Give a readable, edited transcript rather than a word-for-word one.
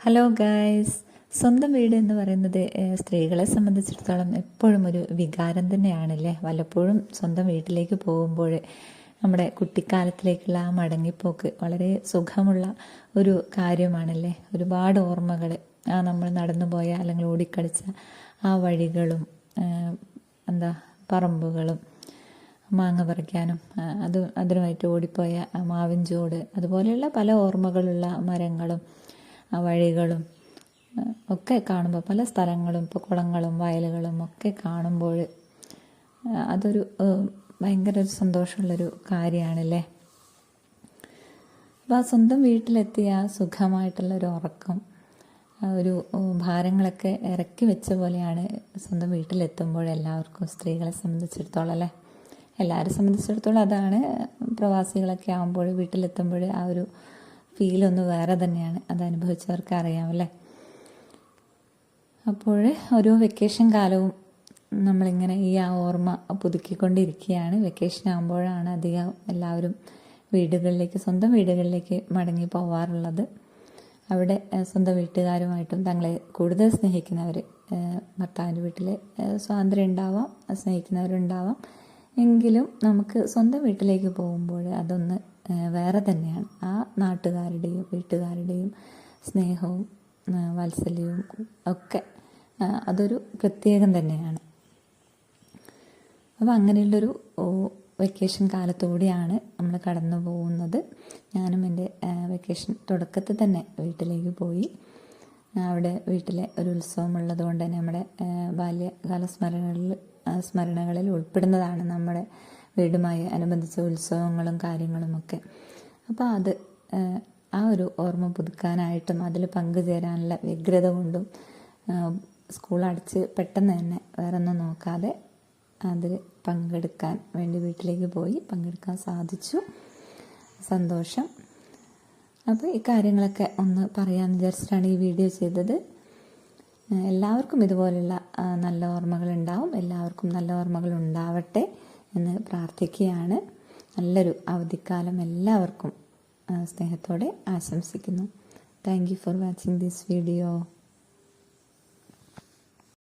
Hello guys, സ്വന്തം വീട് എന്ന് പറയുന്നത് സ്ത്രീകളെ സംബന്ധിച്ചിടത്തോളം എപ്പോഴും ഒരു വികാരം തന്നെയാണല്ലേ. വല്ലപ്പോഴും സ്വന്തം വീട്ടിലേക്ക് പോകുമ്പോൾ നമ്മുടെ കുട്ടിക്കാലത്തിലേക്കുള്ള ആ മടങ്ങിപ്പോക്ക് വളരെ സുഖമുള്ള ഒരു കാര്യമാണല്ലേ. ഒരുപാട് ഓർമ്മകൾ, ആ നമ്മൾ നടന്നു പോയ അല്ലെങ്കിൽ ഓടിക്കളിച്ച ആ വഴികളും പറമ്പുകളും മാങ്ങ പറിക്കാനും അതിനുമായിട്ട് ഓടിപ്പോയ മാവിൻ ചൂട്, അതുപോലെയുള്ള പല ഓർമ്മകളുള്ള മരങ്ങളും വഴികളും ഒക്കെ കാണുമ്പോൾ, പല സ്ഥലങ്ങളും ഇപ്പോൾ കുളങ്ങളും വയലുകളും ഒക്കെ കാണുമ്പോൾ അതൊരു ഭയങ്കര ഒരു സന്തോഷമുള്ളൊരു കാര്യമാണല്ലേ. അപ്പോൾ ആ സ്വന്തം വീട്ടിലെത്തിയ ആ സുഖമായിട്ടുള്ളൊരു ഉറക്കം, ഒരു ഭാരങ്ങളൊക്കെ ഇറക്കി വെച്ച പോലെയാണ് സ്വന്തം വീട്ടിലെത്തുമ്പോൾ എല്ലാവർക്കും, സ്ത്രീകളെ സംബന്ധിച്ചിടത്തോളം അല്ലേ. എല്ലാവരെ സംബന്ധിച്ചിടത്തോളം അതാണ്. പ്രവാസികളൊക്കെ ആകുമ്പോൾ വീട്ടിലെത്തുമ്പോൾ ആ ഒരു ഫീലൊന്ന് വേറെ തന്നെയാണ്. അത് അനുഭവിച്ചവർക്ക് അറിയാമല്ലേ. അപ്പോൾ ഓരോ വെക്കേഷൻ കാലവും നമ്മളിങ്ങനെ ഈ ആ ഓർമ്മ പുതുക്കിക്കൊണ്ടിരിക്കുകയാണ്. വെക്കേഷൻ ആകുമ്പോഴാണ് അധികം എല്ലാവരും വീടുകളിലേക്ക്, സ്വന്തം വീടുകളിലേക്ക് മടങ്ങി പോവാറുള്ളത്. അവിടെ സ്വന്തം വീട്ടുകാരുമായിട്ടും തങ്ങളെ കൂടുതൽ സ്നേഹിക്കുന്നവർ, ഭർത്താവിൻ്റെ വീട്ടിൽ സ്വാതന്ത്ര്യം ഉണ്ടാവാം, സ്നേഹിക്കുന്നവരുണ്ടാവാം, എങ്കിലും നമുക്ക് സ്വന്തം വീട്ടിലേക്ക് പോകുമ്പോൾ അതൊന്ന് വേറെ തന്നെയാണ്. ആ നാട്ടുകാരുടെയും വീട്ടുകാരുടെയും സ്നേഹവും വാത്സല്യവും ഒക്കെ അതൊരു പ്രത്യേകം തന്നെയാണ്. അപ്പോൾ അങ്ങനെയുള്ളൊരു വെക്കേഷൻ കാലത്തൂടെയാണ് നമ്മൾ കടന്നു പോകുന്നത്. ഞാനും എൻ്റെ വെക്കേഷൻ തുടക്കത്തിൽ തന്നെ വീട്ടിലേക്ക് പോയി. അവിടെ വീട്ടിലെ ഒരു ഉത്സവമുള്ളത് കൊണ്ട് തന്നെ നമ്മുടെ ബാല്യകാല സ്മരണകളിൽ ഉൾപ്പെടുന്നതാണ് നമ്മുടെ വീടുമായി അനുബന്ധിച്ച ഉത്സവങ്ങളും കാര്യങ്ങളുമൊക്കെ. അപ്പോൾ അത് ആ ഒരു ഓർമ്മ പുതുക്കാനായിട്ടും അതിൽ പങ്കുചേരാനുള്ള വ്യഗ്രത കൊണ്ടും സ്കൂൾ അടച്ച് പെട്ടെന്ന് തന്നെ വേറെ ഒന്നും നോക്കാതെ അതിൽ പങ്കെടുക്കാൻ വേണ്ടി വീട്ടിലേക്ക് പോയി. പങ്കെടുക്കാൻ സാധിച്ചു, സന്തോഷം. അപ്പോൾ ഈ കാര്യങ്ങളൊക്കെ ഒന്ന് പറയാമെന്ന് വിചാരിച്ചിട്ടാണ് ഈ വീഡിയോ ചെയ്തത്. എല്ലാവർക്കും ഇതുപോലുള്ള നല്ല ഓർമ്മകൾ ഉണ്ടാവും, എല്ലാവർക്കും നല്ല ഓർമ്മകൾ ഉണ്ടാവട്ടെ എന്ന് പ്രാർത്ഥിക്കുകയാണ്. നല്ലൊരു അവധിക്കാലം എല്ലാവർക്കും സ്നേഹത്തോടെ ആശംസിക്കുന്നു. Thank you for watching this video.